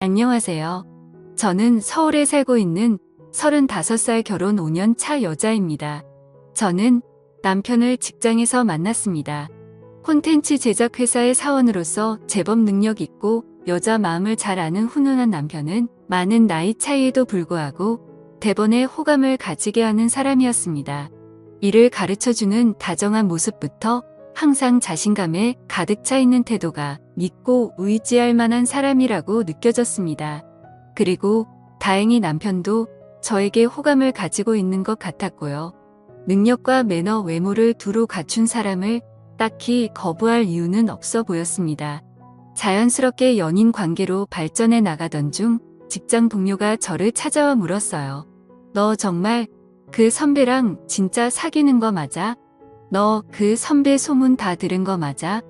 안녕하세요. 저는 서울에 살고 있는 35살 결혼 5년 차 여자입니다. 저는 남편을 직장에서 만났습니다. 콘텐츠 제작 회사의 사원으로서 제법 능력 있고 여자 마음을 잘 아는 훈훈한 남편은 많은 나이 차이에도 불구하고 대번에 호감을 가지게 하는 사람이었습니다. 일을 가르쳐주는 다정한 모습부터 항상 자신감에 가득 차 있는 태도가 믿고 의지할 만한 사람이라고 느껴졌습니다. 그리고 다행히 남편도 저에게 호감을 가지고 있는 것 같았고요. 능력과 매너, 외모를 두루 갖춘 사람을 딱히 거부할 이유는 없어 보였습니다. 자연스럽게 연인 관계로 발전해 나가던 중 직장 동료가 저를 찾아와 물었어요. 너 정말 그 선배랑 진짜 사귀는 거 맞아? 너 그 선배 소문 다 들은 거 맞아?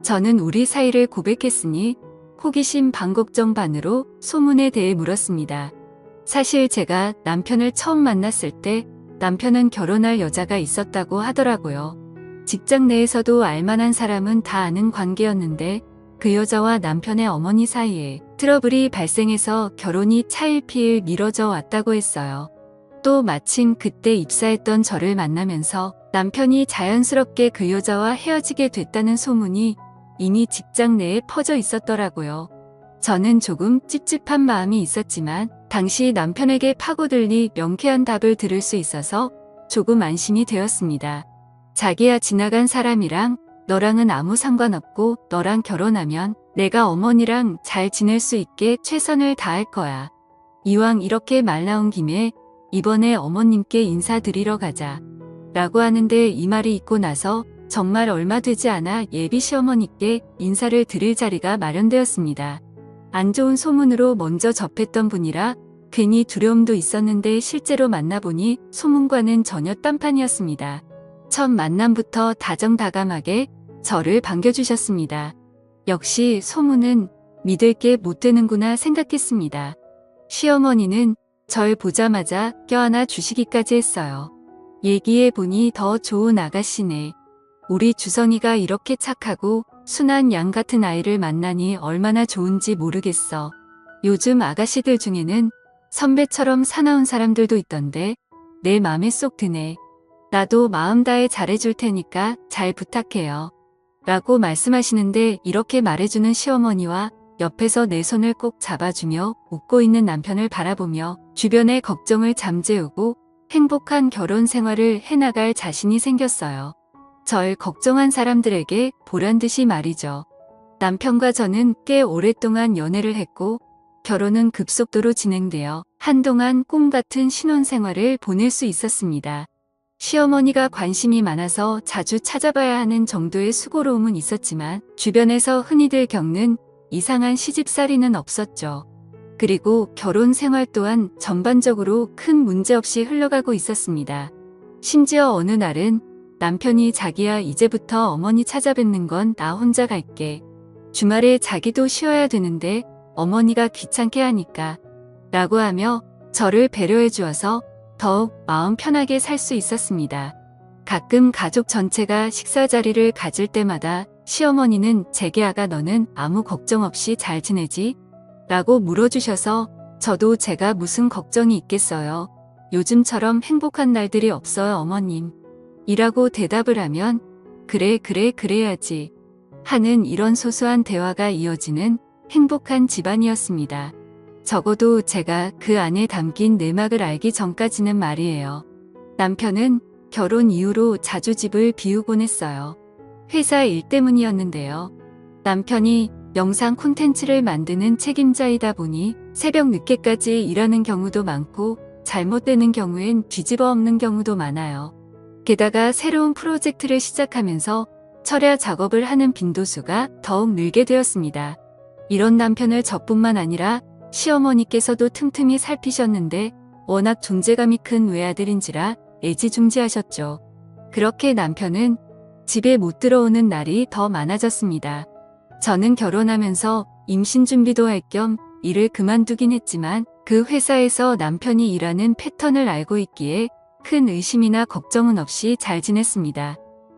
저는 우리 사이를 고백했으니 호기심 반 걱정 반으로 소문에 대해 물었습니다. 사실 제가 남편을 처음 만났을 때 남편은 결혼할 여자가 있었다고 하더라고요. 직장 내에서도 알만한 사람은 다 아는 관계였는데 그 여자와 남편의 어머니 사이에 트러블이 발생해서 결혼이 차일피일 미뤄져 왔다고 했어요. 또 마침 그때 입사했던 저를 만나면서 남편이 자연스럽게 그 여자와 헤어지게 됐다는 소문이 이미 직장 내에 퍼져 있었더라고요. 저는 조금 찝찝한 마음이 있었지만 당시 남편에게 파고들리 명쾌한 답을 들을 수 있어서 조금 안심이 되었습니다. 자기야, 지나간 사람이랑 너랑은 아무 상관없고 너랑 결혼하면 내가 어머니랑 잘 지낼 수 있게 최선을 다할 거야. 이왕 이렇게 말 나온 김에 이번에 어머님께 인사드리러 가자. 라고 하는데 이 말이 있고 나서 정말 얼마 되지 않아 예비 시어머니께 인사를 드릴 자리가 마련되었습니다. 안 좋은 소문으로 먼저 접했던 분이라 괜히 두려움도 있었는데 실제로 만나보니 소문과는 전혀 딴판이었습니다. 첫 만남부터 다정다감하게 저를 반겨주셨습니다. 역시 소문은 믿을 게 못 되는구나 생각했습니다. 시어머니는 절 보자마자 껴안아 주시기까지 했어요. 얘기해보니 더 좋은 아가씨네. 우리 주성이가 이렇게 착하고 순한 양 같은 아이를 만나니 얼마나 좋은지 모르겠어. 요즘 아가씨들 중에는 선배처럼 사나운 사람들도 있던데 내 맘에 쏙 드네. 나도 마음 다해 잘해줄 테니까 잘 부탁해요. 라고 말씀하시는데 이렇게 말해주는 시어머니와 옆에서 내 손을 꼭 잡아주며 웃고 있는 남편을 바라보며 주변의 걱정을 잠재우고 행복한 결혼 생활을 해나갈 자신이 생겼어요. 절 걱정한 사람들에게 보란듯이 말이죠. 남편과 저는 꽤 오랫동안 연애를 했고 결혼은 급속도로 진행되어 한동안 꿈같은 신혼생활을 보낼 수 있었습니다. 시어머니가 관심이 많아서 자주 찾아봐야 하는 정도의 수고로움은 있었지만 주변에서 흔히들 겪는 이상한 시집살이는 없었죠. 그리고 결혼 생활 또한 전반적으로 큰 문제 없이 흘러가고 있었습니다. 심지어 어느 날은 남편이 자기야, 이제부터 어머니 찾아뵙는 건 나 혼자 갈게. 주말에 자기도 쉬어야 되는데 어머니가 귀찮게 하니까. 라고 하며 저를 배려해 주어서 더욱 마음 편하게 살 수 있었습니다. 가끔 가족 전체가 식사 자리를 가질 때마다 시어머니는 제게 아가 너는 아무 걱정 없이 잘 지내지? 라고 물어주셔서 저도 제가 무슨 걱정이 있겠어요. 요즘처럼 행복한 날들이 없어요, 어머님. 이라고 대답을 하면 그래 그래야지 하는 이런 소소한 대화가 이어지는 행복한 집안이었습니다. 적어도 제가 그 안에 담긴 내막을 알기 전까지는 말이에요. 남편은 결혼 이후로 자주 집을 비우곤 했어요. 회사 일 때문이었는데요. 남편이 영상 콘텐츠를 만드는 책임자이다 보니 새벽 늦게까지 일하는 경우도 많고 잘못되는 경우엔 뒤집어 엎는 경우도 많아요. 게다가 새로운 프로젝트를 시작하면서 철야 작업을 하는 빈도수가 더욱 늘게 되었습니다. 이런 남편을 저뿐만 아니라 시어머니께서도 틈틈이 살피셨는데 워낙 존재감이 큰 외아들인지라 애지중지하셨죠. 그렇게 남편은 집에 못 들어오는 날이 더 많아졌습니다. 저는 결혼하면서 임신 준비도 할 겸 일을 그만두긴 했지만 그 회사에서 남편이 일하는 패턴을 알고 있기에 큰 의심이나 걱정은 없이 잘 지냈습니다.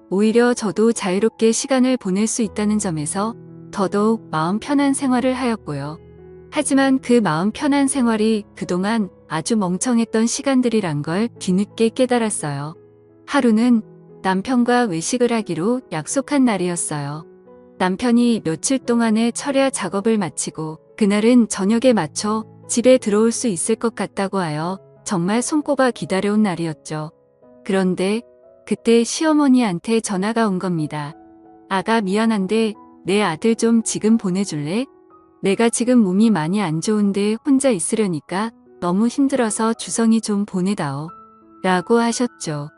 오히려 저도 자유롭게 시간을 보낼 수 있다는 점에서 더더욱 마음 편한 생활을 하였고요. 하지만 그 마음 편한 생활이 그동안 아주 멍청했던 시간들이란 걸 뒤늦게 깨달았어요. 하루는 남편과 외식을 하기로 약속한 날이었어요. 남편이 며칠 동안의 철야 작업을 마치고 그날은 저녁에 맞춰 집에 들어올 수 있을 것 같다고 하여 정말 손꼽아 기다려온 날이었죠. 그런데 그때 시어머니한테 전화가 온 겁니다. 아가 미안한데 내 아들 좀 지금 보내줄래? 내가 지금 몸이 많이 안 좋은데 혼자 있으려니까 너무 힘들어서 주성이 좀 보내다오. 라고 하셨죠.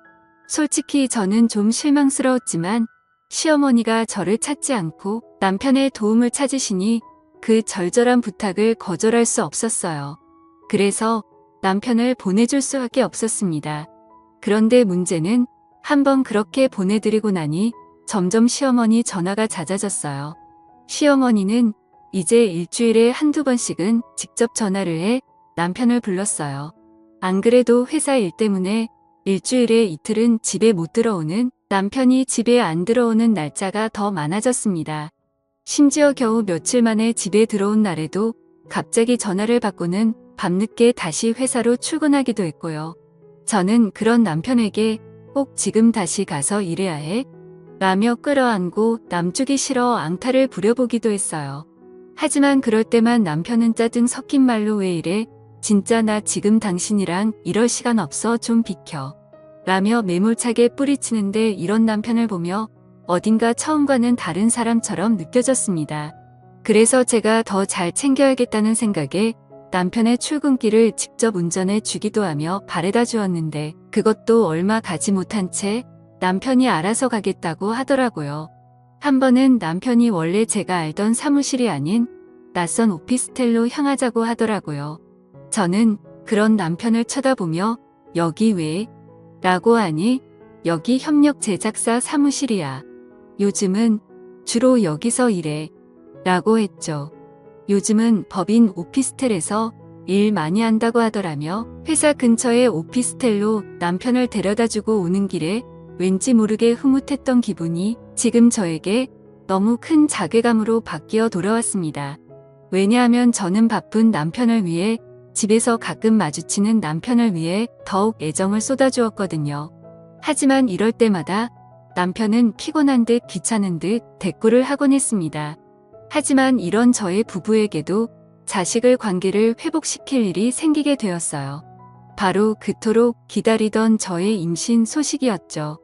솔직히 저는 좀 실망스러웠지만 시어머니가 저를 찾지 않고 남편의 도움을 찾으시니 그 절절한 부탁을 거절할 수 없었어요. 그래서 남편을 보내줄 수밖에 없었습니다. 그런데 문제는 한번 그렇게 보내드리고 나니 점점 시어머니 전화가 잦아졌어요. 시어머니는 이제 일주일에 한두 번씩은 직접 전화를 해 남편을 불렀어요. 안 그래도 회사 일 때문에 일주일에 이틀은 집에 못 들어오는 남편이 집에 안 들어오는 날짜가 더 많아졌습니다. 심지어 겨우 며칠 만에 집에 들어온 날에도 갑자기 전화를 받고는 밤늦게 다시 회사로 출근하기도 했고요. 저는 그런 남편에게 꼭 지금 다시 가서 일해야 해? 라며 끌어안고 남주기 싫어 앙탈을 부려보기도 했어요. 하지만 그럴 때만 남편은 짜증 섞인 말로 왜 이래? 진짜 나 지금 당신이랑 이럴 시간 없어 좀 비켜. 라며 매몰차게 뿌리치는데 이런 남편을 보며 어딘가 처음과는 다른 사람처럼 느껴졌습니다. 그래서 제가 더 잘 챙겨야겠다는 생각에 남편의 출근길을 직접 운전해 주기도 하며 바래다 주었는데 그것도 얼마 가지 못한 채 남편이 알아서 가겠다고 하더라고요. 한 번은 남편이 원래 제가 알던 사무실이 아닌 낯선 오피스텔로 향하자고 하더라고요. 저는 그런 남편을 쳐다보며 여기 왜? 라고 하니 여기 협력 제작사 사무실이야. 요즘은 주로 여기서 일해. 라고 했죠. 요즘은 법인 오피스텔에서 일 많이 한다고 하더라며 회사 근처의 오피스텔로 남편을 데려다주고 오는 길에 왠지 모르게 흐뭇했던 기분이 지금 저에게 너무 큰 자괴감으로 바뀌어 돌아왔습니다. 왜냐하면 저는 바쁜 남편을 위해 집에서 가끔 마주치는 남편을 위해 더욱 애정을 쏟아주었거든요. 하지만 이럴 때마다 남편은 피곤한 듯 귀찮은 듯 대꾸를 하곤 했습니다. 하지만 이런 저의 부부에게도 자식을 관계를 회복시킬 일이 생기게 되었어요. 바로 그토록 기다리던 저의 임신 소식이었죠.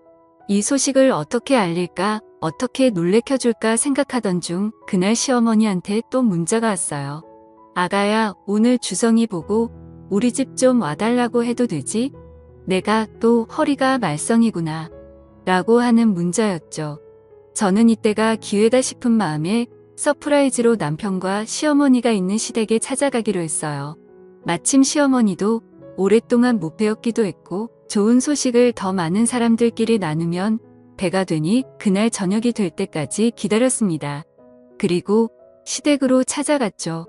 이 소식을 어떻게 알릴까, 어떻게 놀래켜줄까 생각하던 중 그날 시어머니한테 또 문자가 왔어요. 아가야, 오늘 주성이 보고 우리 집 좀 와달라고 해도 되지? 내가 또 허리가 말썽이구나. 라고 하는 문자였죠. 저는 이때가 기회다 싶은 마음에 서프라이즈로 남편과 시어머니가 있는 시댁에 찾아가기로 했어요. 마침 시어머니도 오랫동안 못 뵈었기도 했고 좋은 소식을 더 많은 사람들끼리 나누면 배가 되니 그날 저녁이 될 때까지 기다렸습니다. 그리고 시댁으로 찾아갔죠.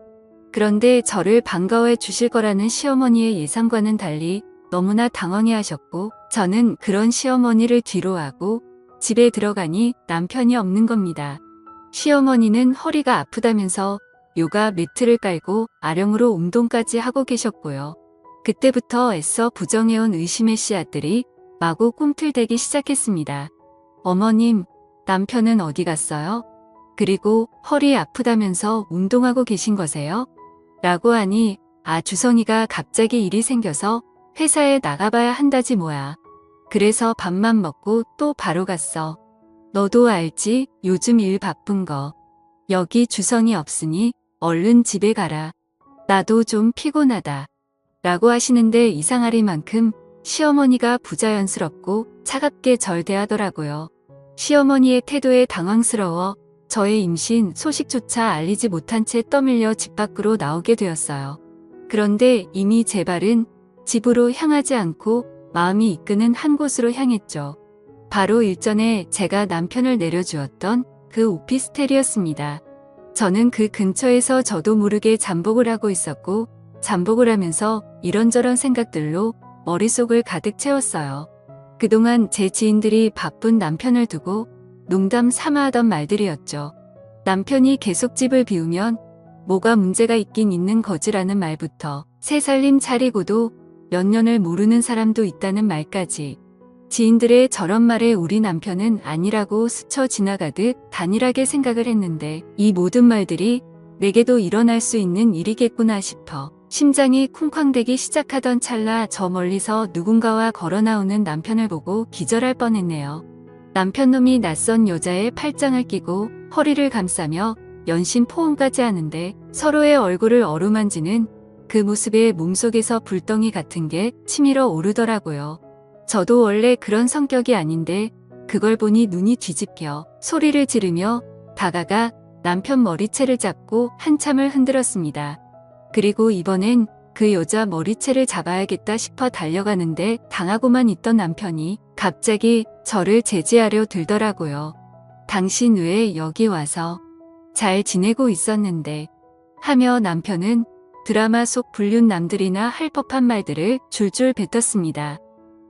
그런데 저를 반가워해 주실 거라는 시어머니의 예상과는 달리 너무나 당황해하셨고 저는 그런 시어머니를 뒤로하고 집에 들어가니 남편이 없는 겁니다. 시어머니는 허리가 아프다면서 요가 매트를 깔고 아령으로 운동까지 하고 계셨고요. 그때부터 애써 부정해온 의심의 씨앗들이 마구 꿈틀대기 시작했습니다. 어머님, 남편은 어디 갔어요? 그리고 허리 아프다면서 운동하고 계신 거세요? 라고 하니 주성이가 갑자기 일이 생겨서 회사에 나가봐야 한다지 뭐야. 그래서 밥만 먹고 또 바로 갔어. 너도 알지? 요즘 일 바쁜 거. 여기 주성이 없으니 얼른 집에 가라. 나도 좀 피곤하다. 라고 하시는데 이상하리만큼 시어머니가 부자연스럽고 차갑게 절 대하더라고요. 시어머니의 태도에 당황스러워 저의 임신 소식조차 알리지 못한 채 떠밀려 집 밖으로 나오게 되었어요. 그런데 이미 제 발은 집으로 향하지 않고 마음이 이끄는 한 곳으로 향했죠. 바로 일전에 제가 남편을 내려주었던 그 오피스텔이었습니다. 저는 그 근처에서 저도 모르게 잠복을 하고 있었고 잠복을 하면서 이런저런 생각들로 머릿속을 가득 채웠어요. 그동안 제 지인들이 바쁜 남편을 두고 농담 삼아 하던 말들이었죠. 남편이 계속 집을 비우면 뭐가 문제가 있긴 있는 거지라는 말부터 새 살림 차리고도 몇 년을 모르는 사람도 있다는 말까지 지인들의 저런 말에 우리 남편은 아니라고 스쳐 지나가듯 단일하게 생각을 했는데 이 모든 말들이 내게도 일어날 수 있는 일이겠구나 싶어 심장이 쿵쾅대기 시작하던 찰나 저 멀리서 누군가와 걸어 나오는 남편을 보고 기절할 뻔했네요. 남편놈이 낯선 여자의 팔짱을 끼고 허리를 감싸며 연신 포옹까지 하는데 서로의 얼굴을 어루만지는 그 모습에 몸속에서 불덩이 같은 게 치밀어 오르더라고요. 저도 원래 그런 성격이 아닌데 그걸 보니 눈이 뒤집혀 소리를 지르며 다가가 남편 머리채를 잡고 한참을 흔들었습니다. 그리고 이번엔 그 여자 머리채를 잡아야겠다 싶어 달려가는데 당하고만 있던 남편이 갑자기 저를 제지하려 들더라고요. 당신 왜 여기 와서 잘 지내고 있었는데 하며 남편은 드라마 속 불륜 남들이나 할 법한 말들을 줄줄 뱉었습니다.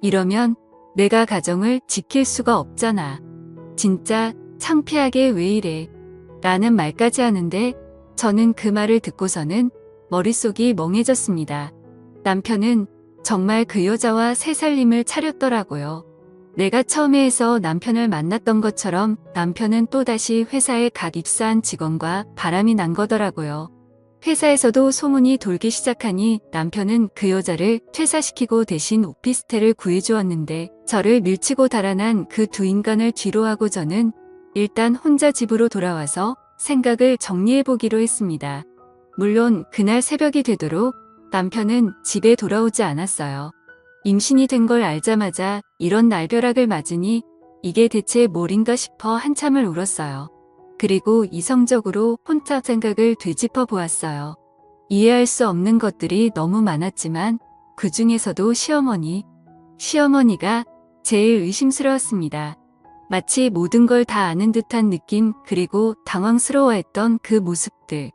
이러면 내가 가정을 지킬 수가 없잖아. 진짜 창피하게 왜 이래. 라는 말까지 하는데 저는 그 말을 듣고서는 머릿속이 멍해졌습니다. 남편은 정말 그 여자와 새 살림을 차렸더라고요. 내가 처음에 해서 남편을 만났던 것처럼 남편은 또다시 회사에 갓 입사한 직원과 바람이 난 거더라고요. 회사에서도 소문이 돌기 시작하니 남편은 그 여자를 퇴사시키고 대신 오피스텔을 구해주었는데 저를 밀치고 달아난 그 두 인간을 뒤로하고 저는 일단 혼자 집으로 돌아와서 생각을 정리해보기로 했습니다. 물론 그날 새벽이 되도록 남편은 집에 돌아오지 않았어요. 임신이 된 걸 알자마자 이런 날벼락을 맞으니 이게 대체 뭘인가 싶어 한참을 울었어요. 그리고 이성적으로 혼자 생각을 되짚어 보았어요. 이해할 수 없는 것들이 너무 많았지만 그 중에서도 시어머니가 제일 의심스러웠습니다. 마치 모든 걸 다 아는 듯한 느낌 그리고 당황스러워했던 그 모습들.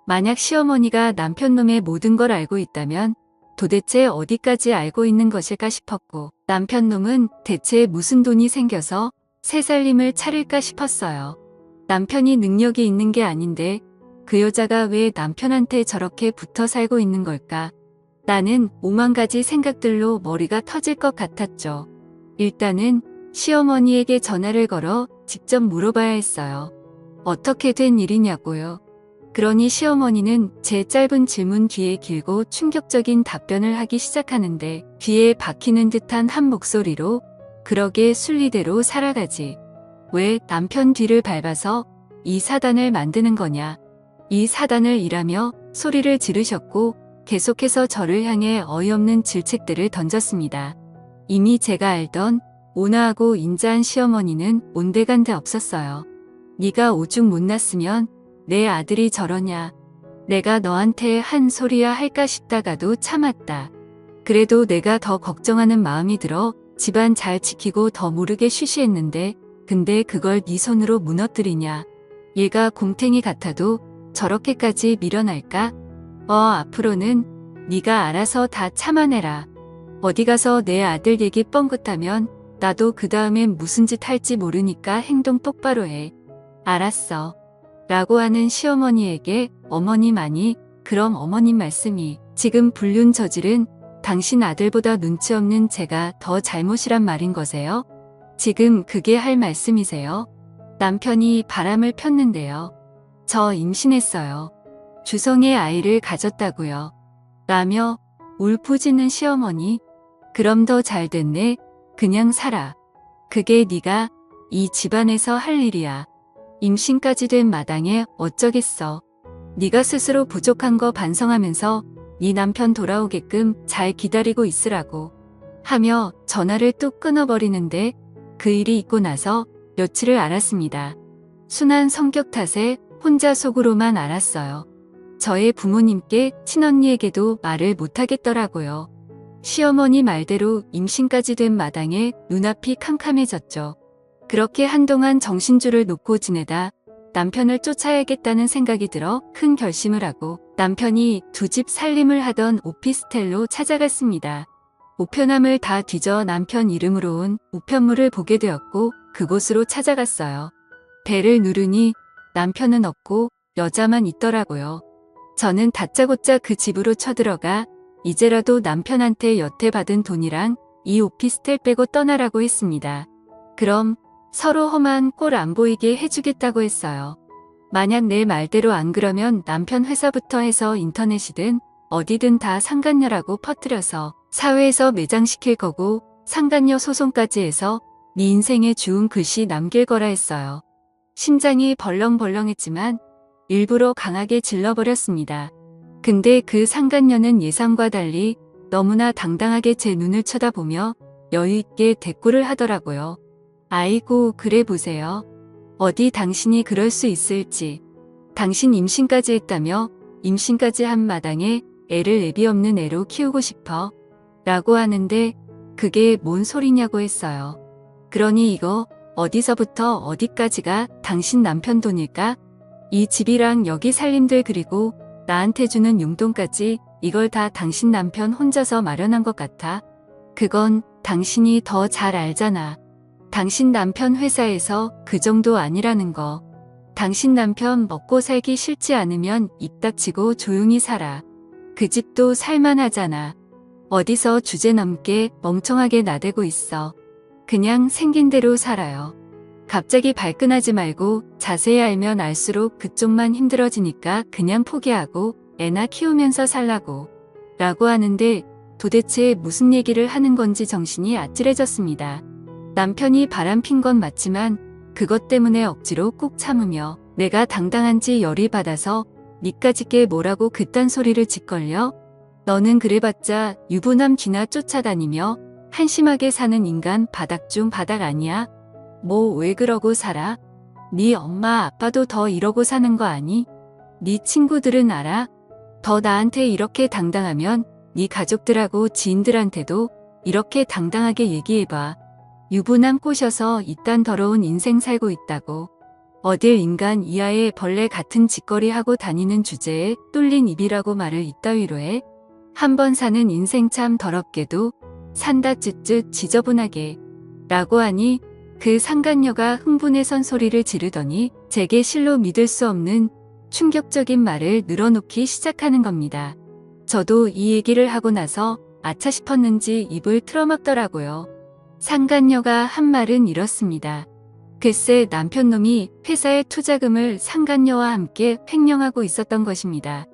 만약 시어머니가 남편놈의 모든 걸 알고 있다면 도대체 어디까지 알고 있는 것일까 싶었고 남편놈은 대체 무슨 돈이 생겨서 새 살림을 차릴까 싶었어요. 남편이 능력이 있는 게 아닌데 그 여자가 왜 남편한테 저렇게 붙어 살고 있는 걸까? 나는 오만 가지 생각들로 머리가 터질 것 같았죠. 일단은 시어머니에게 전화를 걸어 직접 물어봐야 했어요. 어떻게 된 일이냐고요. 그러니 시어머니는 제 짧은 질문 뒤에 길고 충격적인 답변을 하기 시작하는데 귀에 박히는 듯한 한 목소리로 그러게 순리대로 살아가지. 왜 남편 뒤를 밟아서 이 사단을 만드는 거냐. 이 사단을 일하며 소리를 지르셨고 계속해서 저를 향해 어이없는 질책들을 던졌습니다. 이미 제가 알던 온화하고 인자한 시어머니는 온데간데 없었어요. 네가 오죽 못났으면 내 아들이 저러냐. 내가 너한테 한 소리야 할까 싶다가도 참았다. 그래도 내가 더 걱정하는 마음이 들어 집안 잘 지키고 더 모르게 쉬쉬했는데 근데 그걸 네 손으로 무너뜨리냐. 얘가 곰탱이 같아도 저렇게까지 밀어날까? 앞으로는 네가 알아서 다 참아내라. 어디 가서 내 아들 얘기 뻥긋하면 나도 그 다음엔 무슨 짓 할지 모르니까 행동 똑바로 해. 알았어. 라고 하는 시어머니에게 어머님 그럼 어머님 말씀이 지금 불륜 저지른 당신 아들보다 눈치 없는 제가 더 잘못이란 말인 거세요? 지금 그게 할 말씀이세요? 남편이 바람을 폈는데요. 저 임신했어요. 주성의 아이를 가졌다고요. 라며 울부짖는 시어머니. 그럼 더 잘 됐네. 그냥 살아. 그게 네가 이 집안에서 할 일이야. 임신까지 된 마당에 어쩌겠어. 네가 스스로 부족한 거 반성하면서 네 남편 돌아오게끔 잘 기다리고 있으라고 하며 전화를 뚝 끊어버리는데 그 일이 있고 나서 며칠을 알았습니다. 순한 성격 탓에 혼자 속으로만 알았어요. 저의 부모님께 친언니에게도 말을 못하겠더라고요. 시어머니 말대로 임신까지 된 마당에 눈앞이 캄캄해졌죠. 그렇게 한동안 정신줄을 놓고 지내다 남편을 쫓아야겠다는 생각이 들어 큰 결심을 하고 남편이 두 집 살림을 하던 오피스텔로 찾아갔습니다. 우편함을 다 뒤져 남편 이름으로 온 우편물을 보게 되었고 그곳으로 찾아갔어요. 배를 누르니 남편은 없고 여자만 있더라고요. 저는 다짜고짜 그 집으로 쳐들어가 이제라도 남편한테 여태 받은 돈이랑 이 오피스텔 빼고 떠나라고 했습니다. 그럼 서로 험한 꼴 안 보이게 해주겠다고 했어요. 만약 내 말대로 안 그러면 남편 회사부터 해서 인터넷이든 어디든 다 상간녀라고 퍼뜨려서 사회에서 매장시킬 거고 상간녀 소송까지 해서 네 인생에 주운 글씨 남길 거라 했어요. 심장이 벌렁벌렁했지만 일부러 강하게 질러버렸습니다. 근데 그 상간녀는 예상과 달리 너무나 당당하게 제 눈을 쳐다보며 여유있게 대꾸를 하더라고요. 아이고, 그래 보세요. 어디 당신이 그럴 수 있을지. 당신 임신까지 했다며 임신까지 한 마당에 애를 애비 없는 애로 키우고 싶어. 라고 하는데 그게 뭔 소리냐고 했어요. 그러니 이거 어디서부터 어디까지가 당신 남편 돈일까? 이 집이랑 여기 살림들 그리고 나한테 주는 용돈까지 이걸 다 당신 남편 혼자서 마련한 것 같아. 그건 당신이 더 잘 알잖아. 당신 남편 회사에서 그 정도 아니라는 거. 당신 남편 먹고 살기 싫지 않으면 입 닥치고 조용히 살아. 그 집도 살만하잖아. 어디서 주제넘게 멍청하게 나대고 있어. 그냥 생긴 대로 살아요. 갑자기 발끈하지 말고 자세히 알면 알수록 그쪽만 힘들어지니까 그냥 포기하고 애나 키우면서 살라고. 라고 하는데 도대체 무슨 얘기를 하는 건지 정신이 아찔해졌습니다. 남편이 바람핀 건 맞지만 그것 때문에 억지로 꾹 참으며 내가 당당한지 열이 받아서 니까짓 게 뭐라고 그딴 소리를 짓걸려? 너는 그래봤자 유부남 뒤나 쫓아다니며 한심하게 사는 인간 바닥 중 바닥 아니야? 뭐 왜 그러고 살아? 네 엄마 아빠도 더 이러고 사는 거 아니? 네 친구들은 알아? 더 나한테 이렇게 당당하면 네 가족들하고 지인들한테도 이렇게 당당하게 얘기해봐. 유부남 꼬셔서 이딴 더러운 인생 살고 있다고. 어딜 인간 이하의 벌레 같은 짓거리 하고 다니는 주제에 뚫린 입이라고 말을 이따위로 해. 한 번 사는 인생 참 더럽게도 산다 쯧쯧 지저분하게. 라고 하니 그 상간녀가 흥분의 선소리를 지르더니 제게 실로 믿을 수 없는 충격적인 말을 늘어놓기 시작하는 겁니다. 저도 이 얘기를 하고 나서 아차 싶었는지 입을 틀어막더라고요. 상간녀가 한 말은 이렇습니다. 글쎄 남편놈이 회사의 투자금을 상간녀와 함께 횡령하고 있었던 것입니다.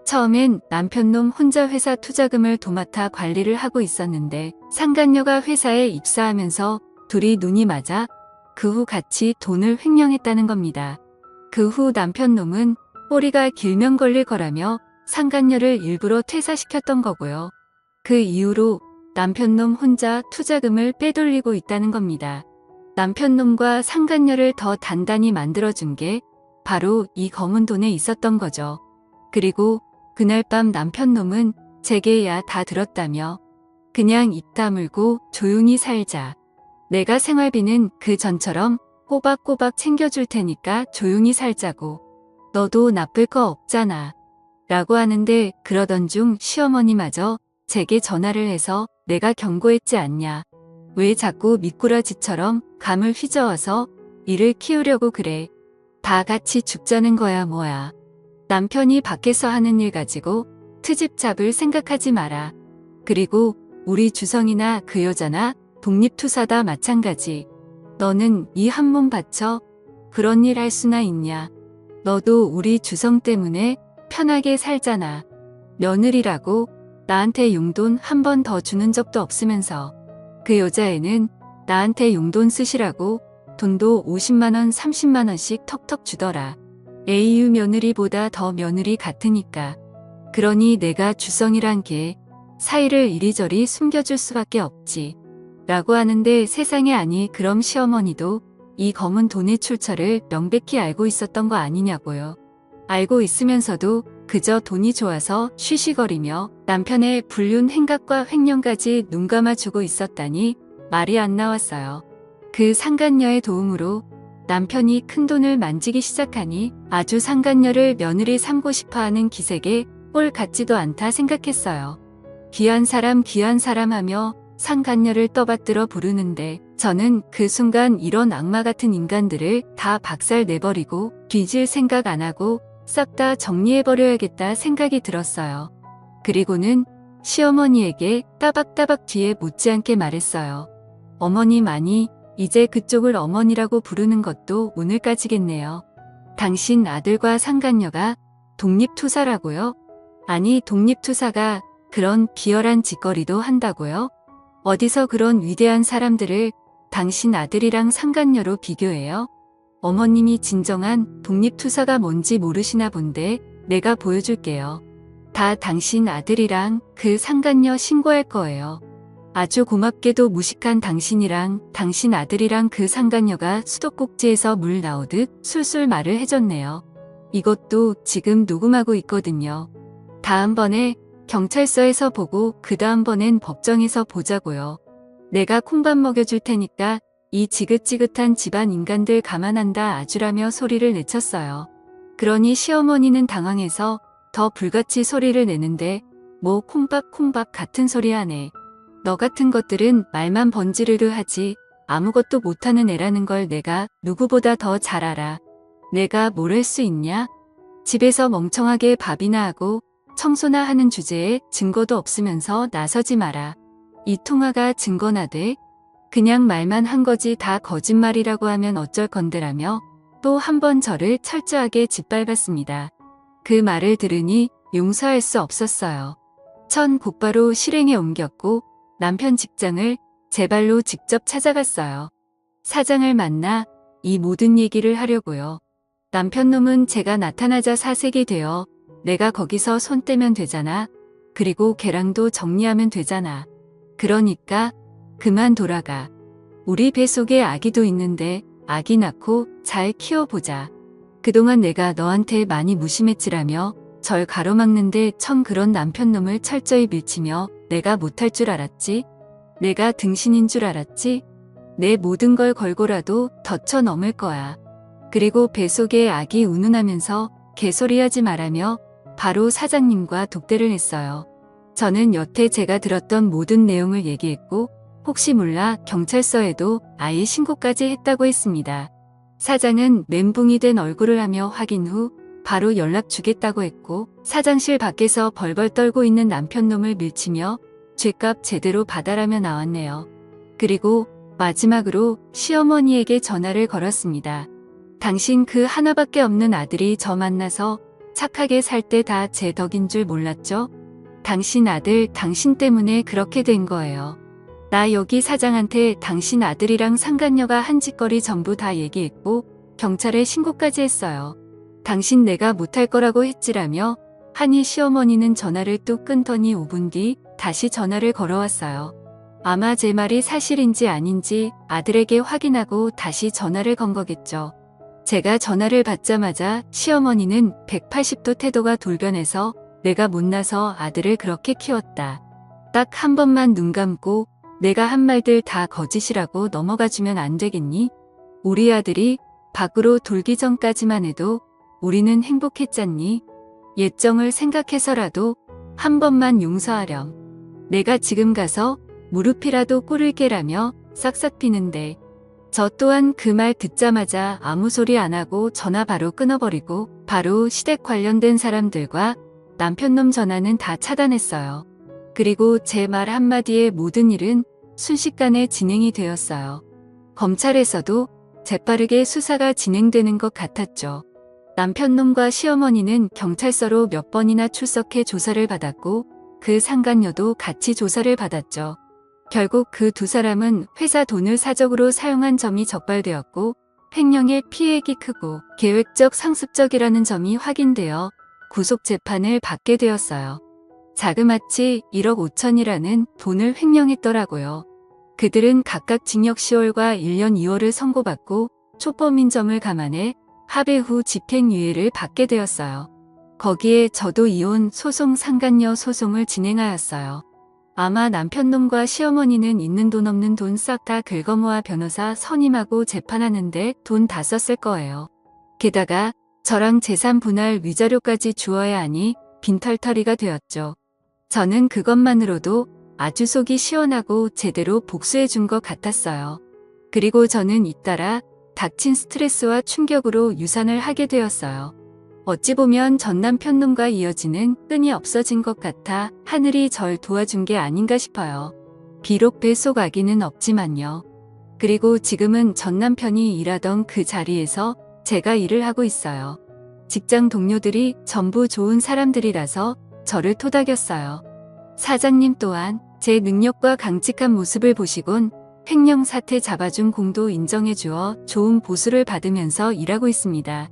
처음엔 남편놈 혼자 회사 투자금을 도맡아 관리를 하고 있었는데 상간녀가 회사에 입사하면서 둘이 눈이 맞아 그 후 같이 돈을 횡령했다는 겁니다. 그 후 남편놈은 꼬리가 길면 걸릴 거라며 상간녀를 일부러 퇴사시켰던 거고요. 그 이후로 남편놈 혼자 투자금을 빼돌리고 있다는 겁니다. 남편놈과 상간녀를 더 단단히 만들어준 게 바로 이 검은 돈에 있었던 거죠. 그리고 그날 밤 남편놈은 제게 야 다 들었다며 그냥 입 다물고 조용히 살자. 내가 생활비는 그 전처럼 꼬박꼬박 챙겨줄 테니까 조용히 살자고. 너도 나쁠 거 없잖아. 라고 하는데 그러던 중 시어머니마저 제게 전화를 해서 내가 경고했지 않냐. 왜 자꾸 미꾸라지처럼 감을 휘저어서 일을 키우려고 그래. 다 같이 죽자는 거야 뭐야. 남편이 밖에서 하는 일 가지고 트집 잡을 생각하지 마라. 그리고 우리 주성이나 그 여자나 독립투사다 마찬가지. 너는 이 한 몸 바쳐 그런 일 할 수나 있냐. 너도 우리 주성 때문에 편하게 살잖아. 며느리라고 나한테 용돈 한 번 더 주는 적도 없으면서 그 여자애는 나한테 용돈 쓰시라고 돈도 50만원 30만원씩 턱턱 주더라. AU 며느리보다 더 며느리 같으니까. 그러니 내가 주성이란 게 사이를 이리저리 숨겨줄 수밖에 없지. 라고 하는데 세상에 아니 그럼 시어머니도 이 검은 돈의 출처를 명백히 알고 있었던 거 아니냐고요. 알고 있으면서도 그저 돈이 좋아서 쉬쉬거리며 남편의 불륜 행각과 횡령까지 눈 감아주고 있었다니 말이 안 나왔어요. 그 상간녀의 도움으로 남편이 큰돈을 만지기 시작하니 아주 상간녀를 며느리 삼고 싶어하는 기색에 꼴 같지도 않다 생각했어요. 귀한 사람 하며 상간녀를 떠받들어 부르는데 저는 그 순간 이런 악마 같은 인간들을 다 박살 내버리고 뒤질 생각 안 하고 싹 다 정리해버려야겠다 생각이 들었어요. 그리고는 시어머니에게 따박따박 뒤에 못지않게 말했어요. 어머님, 아니, 이제 그쪽을 어머니라고 부르는 것도 오늘까지겠네요. 당신 아들과 상간녀가 독립투사라고요? 아니, 독립투사가 그런 비열한 짓거리도 한다고요? 어디서 그런 위대한 사람들을 당신 아들이랑 상간녀로 비교해요? 어머님이 진정한 독립투사가 뭔지 모르시나 본데 내가 보여줄게요. 다 당신 아들이랑 그 상간녀 신고할 거예요. 아주 고맙게도 무식한 당신이랑 당신 아들이랑 그 상간녀가 수도꼭지에서 물 나오듯 술술 말을 해줬네요. 이것도 지금 녹음하고 있거든요. 다음번에 경찰서에서 보고 그 다음번엔 법정에서 보자고요. 내가 콩밥 먹여줄 테니까 이 지긋지긋한 집안 인간들 가만한다 아주라며 소리를 내쳤어요. 그러니 시어머니는 당황해서 더 불같이 소리를 내는데 뭐 콩밥 같은 소리 하네. 너 같은 것들은 말만 번지르르 하지 아무것도 못하는 애라는 걸 내가 누구보다 더 잘 알아. 내가 뭘 할 수 있냐? 집에서 멍청하게 밥이나 하고 청소나 하는 주제에 증거도 없으면서 나서지 마라. 이 통화가 증거나 돼? 그냥 말만 한 거지 다 거짓말이라고 하면 어쩔 건데라며 또 한 번 저를 철저하게 짓밟았습니다. 그 말을 들으니 용서할 수 없었어요. 천 곧바로 실행에 옮겼고 남편 직장을 제 발로 직접 찾아갔어요. 사장을 만나 이 모든 얘기를 하려고요. 남편 놈은 제가 나타나자 사색이 되어 내가 거기서 손 떼면 되잖아. 그리고 걔랑도 정리하면 되잖아. 그러니까 그만 돌아가. 우리 뱃속에 아기도 있는데 아기 낳고 잘 키워보자. 그동안 내가 너한테 많이 무심했지라며 절 가로막는데 천 그런 남편 놈을 철저히 밀치며 내가 못할 줄 알았지? 내가 등신인 줄 알았지? 내 모든 걸 걸고라도 덧쳐 넘을 거야. 그리고 뱃속에 아기 운운하면서 개소리하지 말라며 바로 사장님과 독대를 했어요. 저는 여태 제가 들었던 모든 내용을 얘기했고 혹시 몰라 경찰서에도 아이 신고까지 했다고 했습니다. 사장은 멘붕이 된 얼굴을 하며 확인 후 바로 연락 주겠다고 했고 사장실 밖에서 벌벌 떨고 있는 남편 놈을 밀치며 죗값 제대로 받아라며 나왔네요. 그리고 마지막으로 시어머니에게 전화를 걸었습니다. 당신 그 하나밖에 없는 아들이 저 만나서 착하게 살 때 다 제 덕인 줄 몰랐죠? 당신 아들 당신 때문에 그렇게 된 거예요. 나 여기 사장한테 당신 아들이랑 상간녀가 한 짓거리 전부 다 얘기했고 경찰에 신고까지 했어요. 당신 내가 못할 거라고 했지라며 하니 시어머니는 전화를 뚝 끊더니 5분 뒤 다시 전화를 걸어왔어요. 아마 제 말이 사실인지 아닌지 아들에게 확인하고 다시 전화를 건 거겠죠. 제가 전화를 받자마자 시어머니는 180도 태도가 돌변해서 내가 못나서 아들을 그렇게 키웠다. 딱 한 번만 눈 감고 내가 한 말들 다 거짓이라고 넘어가주면 안 되겠니? 우리 아들이 밖으로 돌기 전까지만 해도 우리는 행복했잖니? 예정을 생각해서라도 한 번만 용서하렴. 내가 지금 가서 무릎이라도 꿇을게라며 싹싹 비는데 저 또한 그 말 듣자마자 아무 소리 안 하고 전화 바로 끊어버리고 바로 시댁 관련된 사람들과 남편놈 전화는 다 차단했어요. 그리고 제 말 한마디에 모든 일은 순식간에 진행이 되었어요. 검찰에서도 재빠르게 수사가 진행되는 것 같았죠. 남편놈과 시어머니는 경찰서로 몇 번이나 출석해 조사를 받았고 그 상간녀도 같이 조사를 받았죠. 결국 그 두 사람은 회사 돈을 사적으로 사용한 점이 적발되었고 횡령의 피해액이 크고 계획적 상습적이라는 점이 확인되어 구속재판을 받게 되었어요. 자그마치 1억 5천이라는 돈을 횡령했더라고요. 그들은 각각 징역 10월과 1년 2월을 선고받고 초범인 점을 감안해 합의 후 집행유예를 받게 되었어요. 거기에 저도 이혼 소송 상간녀 소송을 진행하였어요. 아마 남편놈과 시어머니는 있는 돈 없는 돈 싹 다 긁어모아 변호사 선임하고 재판하는데 돈 다 썼을 거예요. 게다가 저랑 재산 분할 위자료까지 주어야 하니 빈털터리가 되었죠. 저는 그것만으로도 아주 속이 시원하고 제대로 복수해 준 것 같았어요. 그리고 저는 잇따라 닥친 스트레스와 충격으로 유산을 하게 되었어요. 어찌 보면 전 남편놈과 이어지는 끈이 없어진 것 같아 하늘이 절 도와준 게 아닌가 싶어요. 비록 뱃속 아기는 없지만요. 그리고 지금은 전 남편이 일하던 그 자리에서 제가 일을 하고 있어요. 직장 동료들이 전부 좋은 사람들이라서 저를 토닥였어요. 사장님 또한 제 능력과 강직한 모습을 보시곤 횡령 사태 잡아준 공도 인정해 주어 좋은 보수를 받으면서 일하고 있습니다.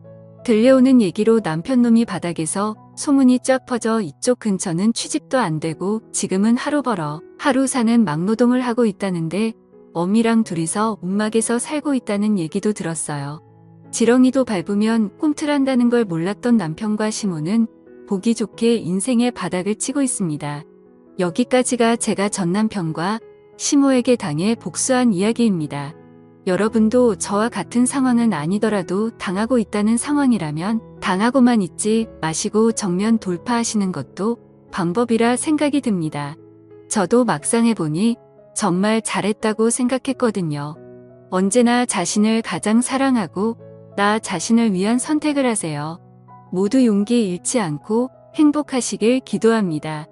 들려오는 얘기로 남편놈이 바닥에서 소문이 쫙 퍼져 이쪽 근처는 취직도 안 되고 지금은 하루 벌어 하루 사는 막노동을 하고 있다는데 어미랑 둘이서 움막에서 살고 있다는 얘기도 들었어요. 지렁이도 밟으면 꿈틀한다는 걸 몰랐던 남편과 시모는 보기 좋게 인생의 바닥을 치고 있습니다. 여기까지가 제가 전 남편과 시모에게 당해 복수한 이야기입니다. 여러분도 저와 같은 상황은 아니더라도 당하고 있다는 상황이라면 당하고만 있지 마시고 정면 돌파하시는 것도 방법이라 생각이 듭니다. 저도 막상 해보니 정말 잘했다고 생각했거든요. 언제나 자신을 가장 사랑하고 나 자신을 위한 선택을 하세요. 모두 용기 잃지 않고 행복하시길 기도합니다.